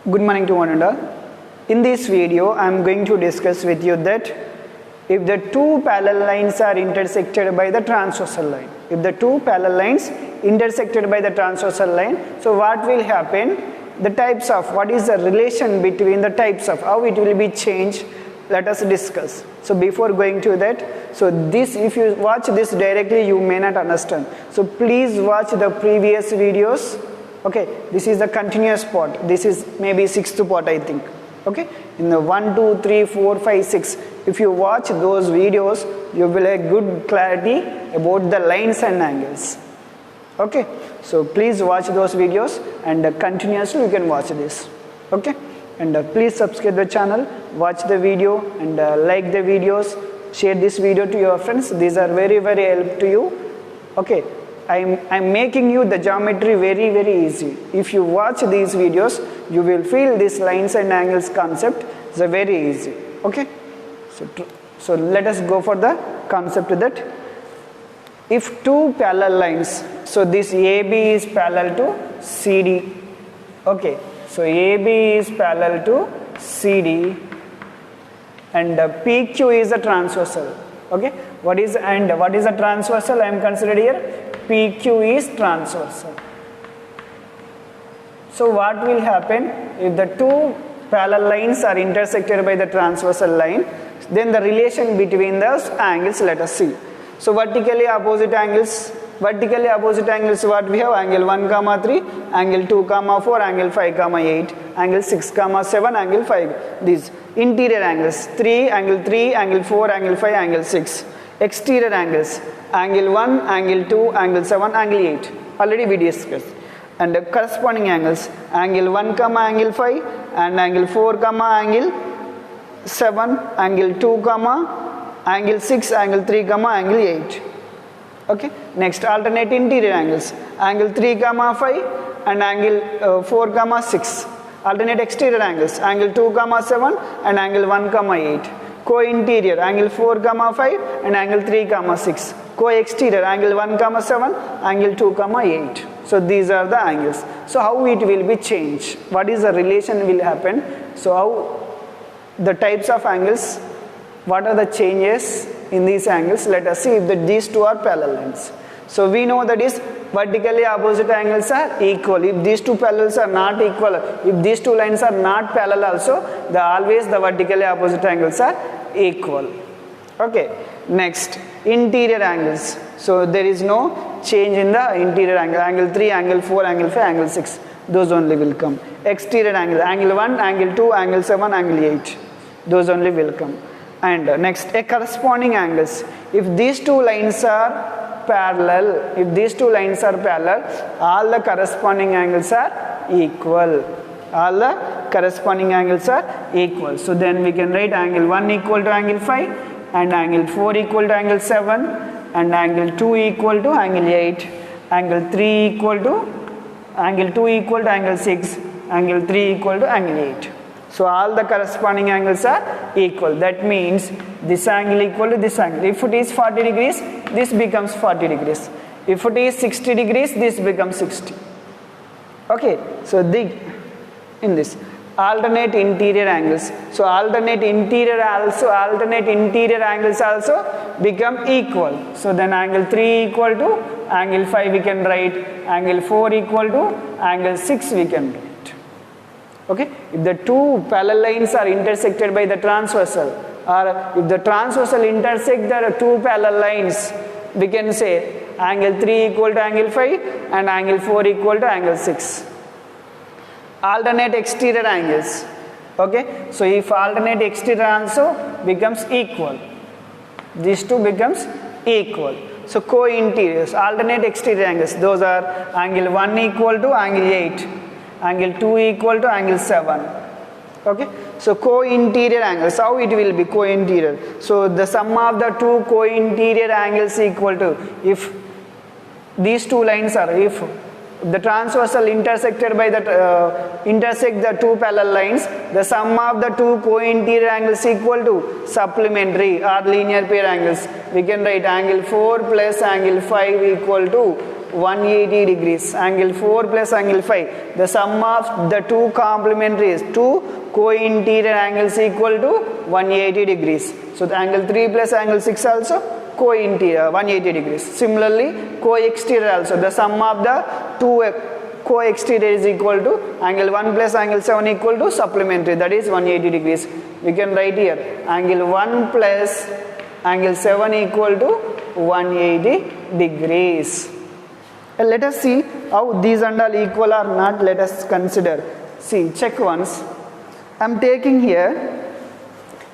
Good morning to one and all. In this video, I am going to discuss with you that if the two parallel lines are intersected by the transversal line, if the two parallel lines intersected by the transversal line, so what will happen? The types of, what is the relation between the types of, how it will be changed, let us discuss. So before going to that, so this, if you watch this directly, you may not understand. So please watch the previous videos. Okay, this is the continuous part. This is maybe sixth part, I think. Okay, in the 1, 2, 3, 4, 5, 6. If you watch those videos, you will have good clarity about the lines and angles. Okay, so please watch those videos and continuously you can watch this. Okay, and please subscribe the channel, watch the video and like the videos, share this video to your friends. These are very help to you. Okay, I'm making you the geometry very easy. If you watch these videos, you will feel this lines and angles concept is very easy. Okay, so let us go for the concept that if two parallel lines, so this AB is parallel to CD. Okay, so AB is parallel to CD and PQ is a transversal. Okay, what is a transversal? I am considered here PQ is transversal. So what will happen if the two parallel lines are intersected by the transversal line? Then the relation between those angles, let us see. So vertically opposite angles, what we have? Angle 1, 3, angle 2, 4, angle 5, 8, angle 6, 7, angle 5. These interior angles, 3, angle 4, angle 5, angle 6. Exterior angles, angle 1, angle 2, angle 7, angle 8. Already we discussed. And the corresponding angles, angle 1, angle 5, and angle 4, angle 7, angle 2, angle 6, angle 3, angle 8. Okay, next alternate interior angles, angle 3, 5 and angle 4, 6. Alternate exterior angles, angle 2, 7 and angle 1, 8. Co-interior, angle 4, 5 and angle 3, 6. Co-exterior, angle 1, 7, angle 2, 8. So these are the angles. So how it will be changed? What is the relation will happen? So how the types of angles, what are the changes in these angles? Let us see if these two are parallel lines. So we know that is vertically opposite angles are equal. If these two parallels are not equal, if these two lines are not parallel also, always the vertically opposite angles are equal. Okay, next interior angles. So there is no change in the interior angle. Angle 3, angle 4, angle 5, angle 6. Those only will come. Exterior angle, angle 1, angle 2, angle 7, angle 8. Those only will come. And next, a corresponding angles. If these two lines are parallel, all the corresponding angles are equal. So then we can write angle 1 equal to angle 5 and angle 4 equal to angle 7 and angle 2 equal to angle 8, angle 3 equal to angle 2 equal to angle 6, angle 3 equal to angle 8. So all the corresponding angles are equal. That means this angle equal to this angle. If it is 40 degrees, this becomes 40 degrees. If it is 60 degrees, this becomes 60. Okay, so in this alternate interior angles. So alternate interior angles also become equal. So then angle 3 equal to angle 5 we can write, angle 4 equal to angle 6 we can write. Okay, if the two parallel lines are intersected by the transversal, or if the transversal intersect the two parallel lines, we can say angle 3 equal to angle 5 and angle 4 equal to angle 6. Alternate exterior angles. Okay, so if alternate exterior also becomes equal, these two becomes equal. So co-interiors, alternate exterior angles, those are angle 1 equal to angle 8, angle 2 equal to angle 7. Okay, so co-interior angles, how it will be co-interior? So the sum of the two co-interior angles equal to, if these two lines are, if the transversal intersected by the intersect the two parallel lines, the sum of the two co-interior angles equal to supplementary or linear pair angles. We can write angle 4 plus angle 5 equal to 180 degrees. Angle 4 plus angle 5. The sum of the two complementaries, two co-interior angles equal to 180 degrees. So the angle 3 plus angle 6 also co-interior 180 degrees. Similarly, co-exterior also. The sum of the two co-exterior is equal to angle 1 plus angle 7 equal to supplementary, that is 180 degrees. We can write here angle 1 plus angle 7 equal to 180 degrees. Let us see how these and all equal or not. Let us consider. See, check once. I am taking here,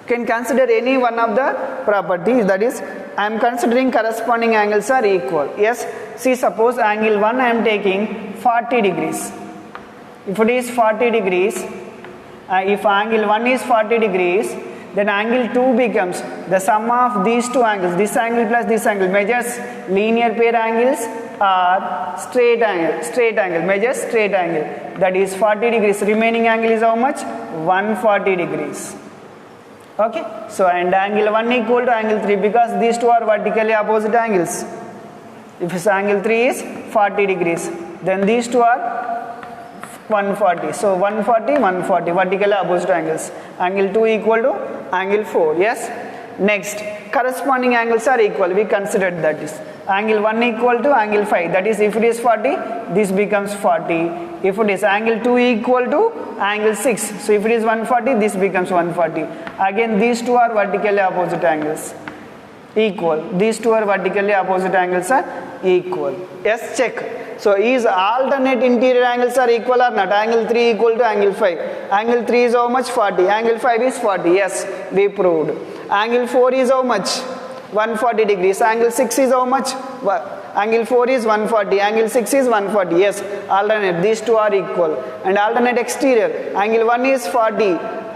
can consider any one of the properties, that is I am considering corresponding angles are equal. Yes, see, suppose angle 1 I am taking 40 degrees. If it is 40 degrees, if angle 1 is 40 degrees, then angle 2 becomes the sum of these two angles, this angle plus this angle, measures linear pair angles or straight angle, measures straight angle, that is 40 degrees. Remaining angle is how much? 140 degrees. Okay, so and angle 1 equal to angle 3 because these two are vertically opposite angles. If angle 3 is 40 degrees, then these two are 140. So 140 vertically opposite angles. Angle 2 equal to angle 4. Yes. Next, corresponding angles are equal. We considered that is angle 1 equal to angle 5. That is, if it is 40, this becomes 40. If it is angle 2 equal to angle 6, so if it is 140, this becomes 140. Again, these two are vertically opposite angles. Equal. These two are vertically opposite angles are equal. Yes, check. So is alternate interior angles are equal or not? Angle 3 equal to angle 5. Angle 3 is how much? 40. Angle 5 is 40. Yes, we proved. Angle 4 is how much? 140 degrees. Angle 6 is how much? Angle 4 is 140. Angle 6 is 140. Yes, alternate. These two are equal. And alternate exterior. Angle 1 is 40.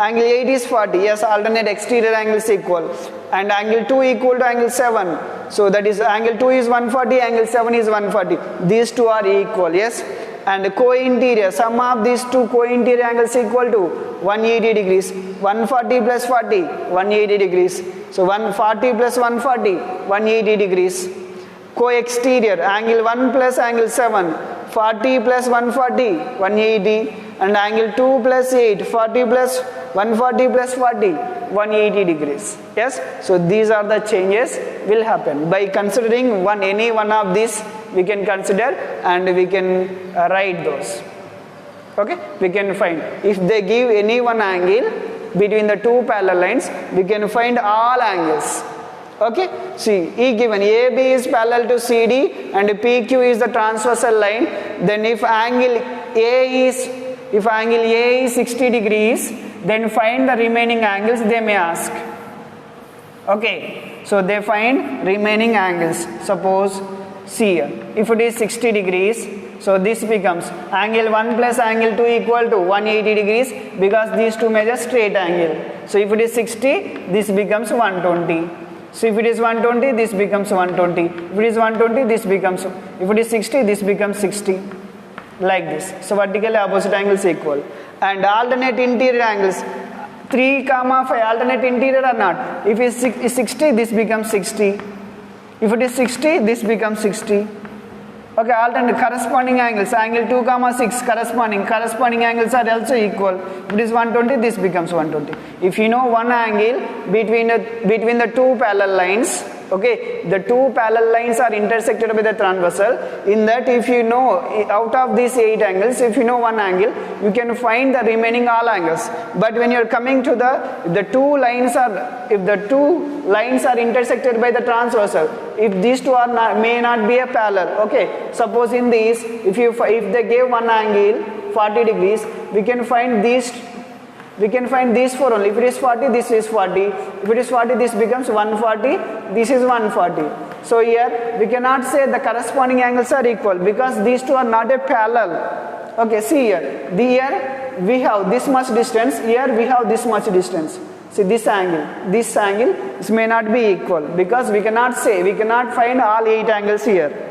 Angle 8 is 40. Yes, alternate exterior angles equal. And angle 2 equal to angle 7. So that is angle 2 is 140, angle 7 is 140. These two are equal. Yes. And co-interior, sum of these two co-interior angles equal to 180 degrees. 140 plus 40, 180 degrees. So 140 plus 140, 180 degrees. Co-exterior, angle 1 plus angle 7, 40 plus 140, 180. And angle 2 plus 8, 40 plus 140 plus 40, 180 degrees. Yes. So these are the changes will happen. By considering any one of these, we can consider and we can write those. Okay. We can find. If they give any one angle between the two parallel lines, we can find all angles. Okay. See, E given AB is parallel to CD and PQ is the transversal line. Then if angle A is 60 degrees, then find the remaining angles, they may ask. Okay, so they find remaining angles. Suppose see here, if it is 60 degrees, so this becomes angle 1 plus angle 2 equal to 180 degrees because these two measure straight angle. So if it is 60, this becomes 120. So if it is 120, this becomes 120. If it is 120, this becomes, if it is 60, this becomes 60. Like this. So vertically opposite angles equal. And alternate interior angles 3, 5 alternate interior or not? If it is 60, this becomes 60. If it is 60, this becomes 60. Okay, alternate corresponding angles, angle 2, 6 corresponding angles are also equal. If it is 120, this becomes 120. If you know one angle between the two parallel lines, okay, the two parallel lines are intersected by the transversal. In that, if you know out of these 8 angles, if you know one angle, you can find the remaining all angles. But when you are coming to if the two lines are intersected by the transversal, if these two are may not be a parallel. Okay, suppose in these, if they gave one angle 40 degrees, we can find these. We can find these four only. If it is 40, this is 40. If it is 40, this becomes 140. This is 140. So here we cannot say the corresponding angles are equal because these two are not a parallel. Okay, see here. Here we have this much distance. Here we have this much distance. See this angle. This may not be equal because we cannot find all 8 angles here.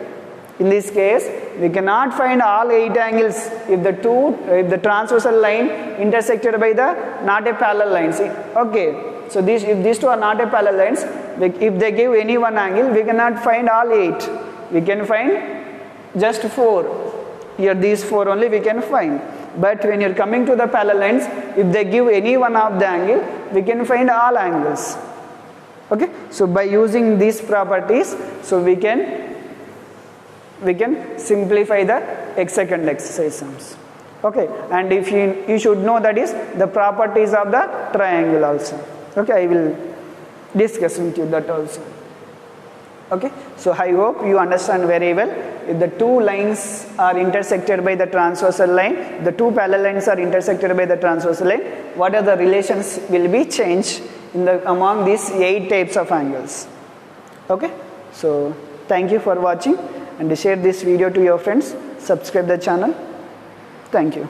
In this case, we cannot find all 8 angles if the transversal line intersected by the not a parallel line. See? Okay, so if these two are not a parallel lines, if they give any one angle, we cannot find all 8. We can find just 4. Here these 4 only we can find. But when you're coming to the parallel lines, if they give any one of the angle, we can find all angles. Okay, so by using these properties, so we can simplify the second exercise sums. Okay, and if you should know that is the properties of the triangle also. Okay, I will discuss with you that also. Okay, so I hope you understand very well. If the two lines are intersected by the transversal line, the two parallel lines are intersected by the transversal line, what are the relations will be changed in the among these 8 types of angles. Okay, so thank you for watching, and share this video to your friends, subscribe the channel. Thank you.